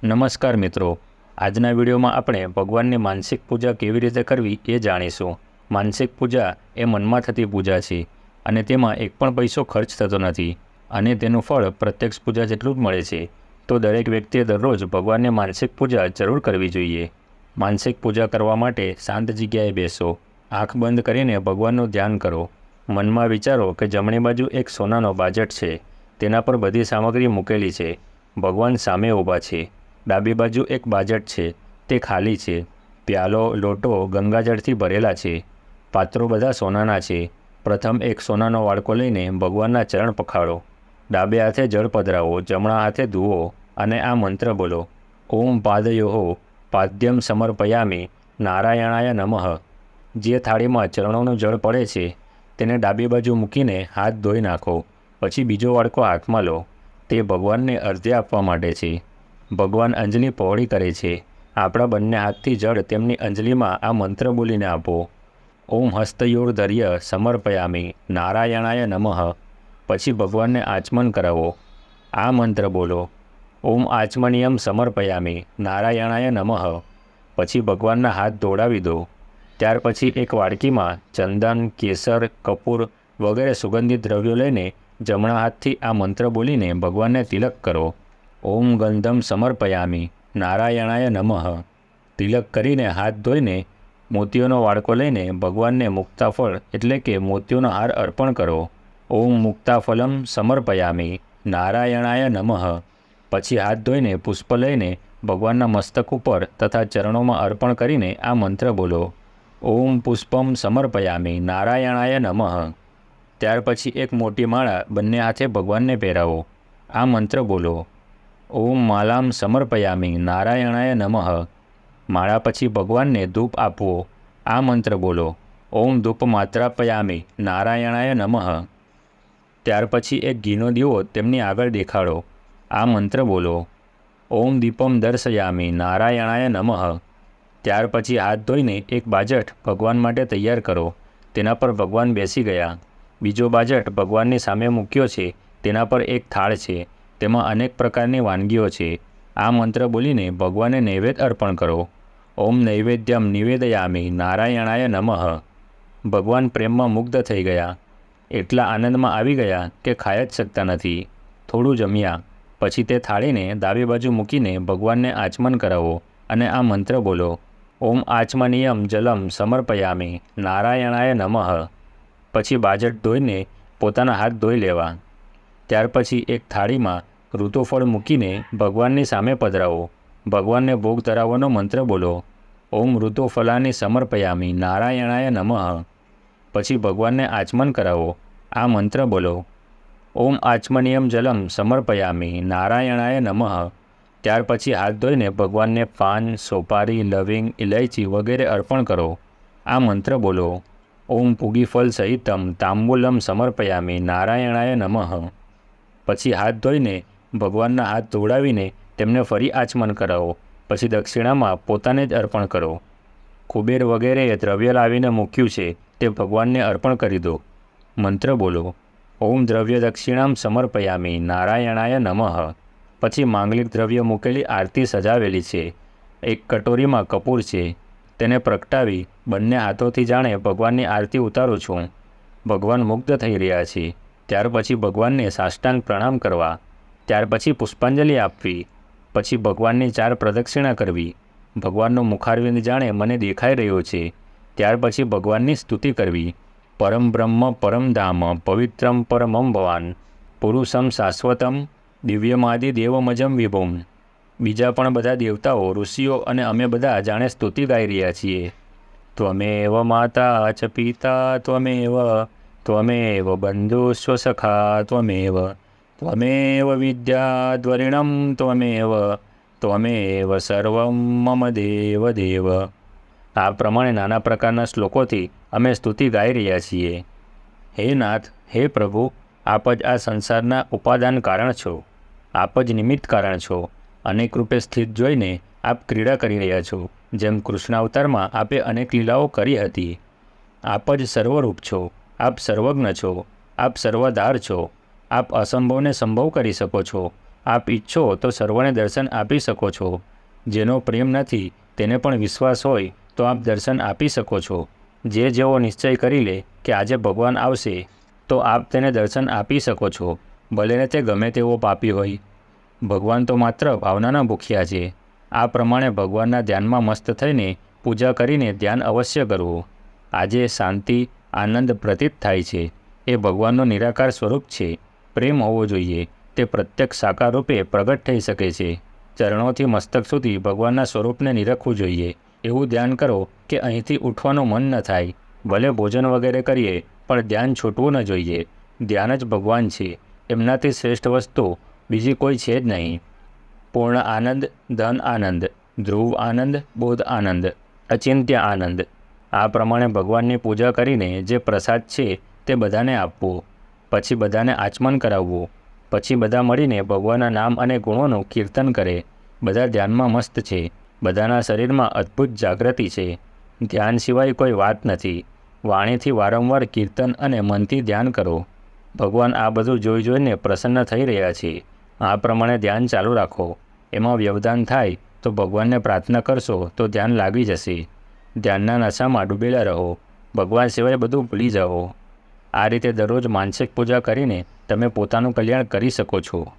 નમસ્કાર મિત્રો, આજના વિડીયોમાં આપણે ભગવાનની માનસિક પૂજા કેવી રીતે કરવી એ જાણીશું। માનસિક પૂજા એ મનમાં થતી પૂજા છે અને તેમાં એક પણ પૈસો ખર્ચ થતો નથી અને તેનું ફળ પ્રત્યક્ષ પૂજા જેટલું જ મળે છે। તો દરેક વ્યક્તિએ દરરોજ ભગવાનની માનસિક પૂજા જરૂર કરવી જોઈએ। માનસિક પૂજા કરવા માટે શાંત જગ્યાએ બેસો, આંખ બંધ કરીને ભગવાનનું ધ્યાન કરો। મનમાં વિચારો કે જમણી બાજુ એક સોનાનો બાજટ છે, તેના પર બધી સામગ્રી મૂકેલી છે, ભગવાન સામે ઊભા છે। ડાબી બાજુ એક બાજટ છે, તે ખાલી છે, પ્યાલો લોટો ગંગાજળથી ભરેલા છે, પાત્રો બધા સોનાના છે। પ્રથમ એક સોનાનો વાડકો લઈને ભગવાનના ચરણ પખાડો, ડાબે હાથે જળ પધરાવો, જમણા હાથે ધુઓ અને આ મંત્ર બોલો, ઓમ પાદયોઃ પાદ્યમ સમર્પયામિ નારાયણાય નમઃ। જે થાળીમાં ચરણોનું જળ પડે છે તેને ડાબી બાજુ મૂકીને હાથ ધોઈ નાખો, પછી બીજો વાડકો હાથમાં લો, તે ભગવાનને અર્ધ્ય આપવા માટે છે। ભગવાન અંજલિ પહોળી કરે છે, આપણા બંને હાથથી જળ તેમની અંજલિમાં આ મંત્ર બોલીને આપો, ઓમ હસ્તયોર્ધર્ય સમર્પયામિ નારાયણાય નમઃ। પછી ભગવાનને આચમન કરાવો, આ મંત્ર બોલો, ઓમ આચમનિયમ સમર્પયામિ નારાયણાય નમઃ। પછી ભગવાનના હાથ ધોડાવી દો। ત્યાર પછી એક વાડકીમાં ચંદન, કેસર, કપૂર વગેરે સુગંધિત દ્રવ્યો લઈને જમણા હાથથી આ મંત્ર બોલીને ભગવાનને તિલક કરો, ઓમ ગંધમ સમર્પયામિ નારાયણાય નમઃ। તિલક કરીને હાથ ધોઈને મોતીઓનો વાડકો લઈને ભગવાનને મુક્તાફળ એટલે કે મોતીઓનો હાર અર્પણ કરો, ઓમ મુક્તાફલમ સમર્પયામિ નારાયણાય નમઃ। પછી હાથ ધોઈને પુષ્પ લઈને ભગવાનના મસ્તક ઉપર તથા ચરણોમાં અર્પણ કરીને આ મંત્ર બોલો, ઓમ પુષ્પમ સમર્પયામિ નારાયણાય નમઃ। ત્યાર પછી એક મોટી માળા બંને હાથે ભગવાનને પહેરાવો, આ મંત્ર બોલો, ઓમ માલામ સમર્પયામિ નારાયણાય નમઃ। માળા પછી ભગવાનને ધૂપ આપવો, આ મંત્ર બોલો, ઓમ ધૂપ માત્રાપયામિ નારાયણાય નમઃ। ત્યાર પછી એક ઘીનો દીવો તેમની આગળ દેખાડો, આ મંત્ર બોલો, ઓમ દીપમ દર્શયામિ નારાયણાય નમઃ। ત્યાર પછી હાથ ધોઈને એક બાજટ ભગવાન માટે તૈયાર કરો, તેના પર ભગવાન બેસી ગયા। બીજો બાજટ ભગવાનની સામે મૂક્યો છે, તેના પર એક થાળ છે, તેમાં અનેક પ્રકારની વાનગીઓ છે, આ મંત્ર બોલીને ભગવાનને નૈવેદ્ય અર્પણ કરો, ઓમ નૈવેદ્યમ નિવેદયામિ નારાયણાય નમઃ। ભગવાન પ્રેમમાં મુગ્ધ થઈ ગયા, એટલા આનંદમાં આવી ગયા કે ખાઈ જ શકતા નથી। થોડું જમ્યા પછી તે થાળીને ડાબી બાજુ મૂકીને ભગવાનને આચમન કરાવો અને આ મંત્ર બોલો, ઓમ આચમનીયમ જલમ સમર્પયામિ નારાયણાય નમઃ। પછી બાજટ ધોઈને પોતાના હાથ ધોઈ લેવા। ત્યાર પછી એક થાળીમાં ઋતુફળ મૂકીને ભગવાનની સામે પધરાવો, ભગવાનને ભોગ ધરાવવાનો મંત્ર બોલો, ઓમ ઋતુફલાની સમર્પયામિ નારાયણાય નમઃ। પછી ભગવાનને આચમન કરાવો, આ મંત્ર બોલો, ઓમ આચમનિયમ જલમ સમર્પયામિ નારાયણાય નમઃ। ત્યાર પછી હાથ ધોઈને ભગવાનને પાન, સોપારી, લવિંગ, ઇલાયચી વગેરે અર્પણ કરો, આ મંત્ર બોલો, ઓમ પૂગીફલ સહિતમ તાંબૂલમ સમર્પયામિ નારાયણાય નમઃ। પછી હાથ ધોઈને ભગવાનના હાથ ધોવડાવીને તેમને ફરી આચમન કરાવો, પછી દક્ષિણામાં પોતાને જ અર્પણ કરો। કુબેર વગેરે દ્રવ્ય લાવીને મૂક્યું છે તે ભગવાનને અર્પણ કરી દો, મંત્ર બોલો, ઓમ દ્રવ્ય દક્ષિણામ સમર્પયામિ નારાયણાય નમઃ। પછી માંગલિક દ્રવ્ય મૂકેલી આરતી સજાવેલી છે, એક કટોરીમાં કપૂર છે, તેને પ્રગટાવી બંને હાથોથી જાણે ભગવાનની આરતી ઉતારું છું। ભગવાન મુગ્ધ થઈ રહ્યા છે, ત્યાર પછી ભગવાનને સાષ્ટાંગ પ્રણામ કરવા, ત્યાર પછી પુષ્પાંજલિ આપવી, પછી ભગવાનની 4 પ્રદક્ષિણા કરવી, ભગવાનનો મુખારવિંદ જાણે મને દેખાઈ રહ્યો છે, ત્યાર પછી ભગવાનની સ્તુતિ કરવી, પરમ બ્રહ્મ પરમ ધામ પવિત્રમ પરમમ ભવાન પુરુષમ શાશ્વતમ દિવ્યમાદિ દેવમજમ વિભુમ। બીજા પણ બધા દેવતાઓ, ઋષિઓ અને અમે બધા જાણે સ્તુતિ ગાઈ રહ્યા છીએ, ત્વમેવ માતા ચ પિતા ત્વમેવ ત્વમેવ બંધુસ્વ સખા ત્વમેવ ત્વમેવ વિદ્યાદ્વરિણમ ત્વમેવ ત્વમેવ સર્વમ મમ દેવ દેવ। આ પ્રમાણે નાના પ્રકારના શ્લોકોથી અમે સ્તુતિ ગાઈ રહ્યા છીએ। હે નાથ, હે પ્રભુ, આપ જ આ સંસારના ઉપાદાન કારણ છો, આપ જ નિમિત્ત કારણ છો। અનેક રૂપે સ્થિત જોઈને આપ ક્રીડા કરી રહ્યા છો, જેમ કૃષ્ણાવતારમાં આપે અનેક લીલાઓ કરી હતી। આપ જ સર્વરૂપ છો, આપ સર્વજ્ઞ છો, આપ સર્વધાર છો, આપ અસંભવને સંભવ કરી શકો છો, આપ ઈચ્છો તો સર્વને દર્શન આપી શકો છો. જેનો પ્રેમ નથી તેને પણ વિશ્વાસ હોય તો આપ દર્શન આપી શકો છો. જે જેવો નિશ્ચય કરી લે કે આજે ભગવાન આવશે તો આપ તેને દર્શન આપી શકો છો, ભલેને તે ગમે તેવો પાપી હોય. ભગવાન તો માત્ર ભાવનાના ભૂખ્યા છે. આ પ્રમાણે ભગવાનના ધ્યાનમાં મસ્ત થઈને પૂજા કરીને ધ્યાન અવશ્ય કરવું. આજે શાંતિ આનંદ પ્રતીત થાય છે એ ભગવાનનો નિરાકાર સ્વરૂપ છે. પ્રેમ હોવો જોઈએ. તે પ્રત્યક્ષ સાકાર રૂપે પ્રગટ થઈ શકે છે. ચરણોથી મસ્તક સુધી ભગવાનના સ્વરૂપને નિરખવું જોઈએ. એવું ધ્યાન કરો કે અહીંથી ઉઠવાનું મન ન થાય. ભલે ભોજન વગેરે કરીએ પણ ધ્યાન છૂટવું ન જોઈએ. ધ્યાન જ ભગવાન છે. એમનાથી શ્રેષ્ઠ વસ્તુ બીજી કોઈ છે જ નહીં. પૂર્ણ આનંદ, ધન આનંદ, ધ્રુવ આનંદ, બોધ આનંદ, અચિંત્ય આનંદ. આ પ્રમાણે ભગવાનની પૂજા કરીને જે પ્રસાદ છે તે બધાને આપવો. પછી બધાને આચમન કરાવવું. પછી બધા મળીને ભગવાનના નામ અને ગુણોનું કીર્તન કરે. બધા ધ્યાનમાં મસ્ત છે. બધાના શરીરમાં અદ્ભુત જાગૃતિ છે. ધ્યાન સિવાય કોઈ વાત નથી. વાણીથી વારંવાર કીર્તન અને મનથી ધ્યાન કરો. ભગવાન આ બધું જોઈ જોઈને પ્રસન્ન થઈ રહ્યા છે. આ પ્રમાણે ધ્યાન ચાલુ રાખો. એમાં વ્યવધાન થાય તો ભગવાનને પ્રાર્થના કરશો તો ધ્યાન લાગી જશે. ધ્યાનના નશામાં ડૂબેલા રહો. ભગવાન સિવાય બધું ભૂલી જાઓ. આ રીતે દરરોજ માનસિક પૂજા કરીને તમે પોતાનું કલ્યાણ કરી શકો છો.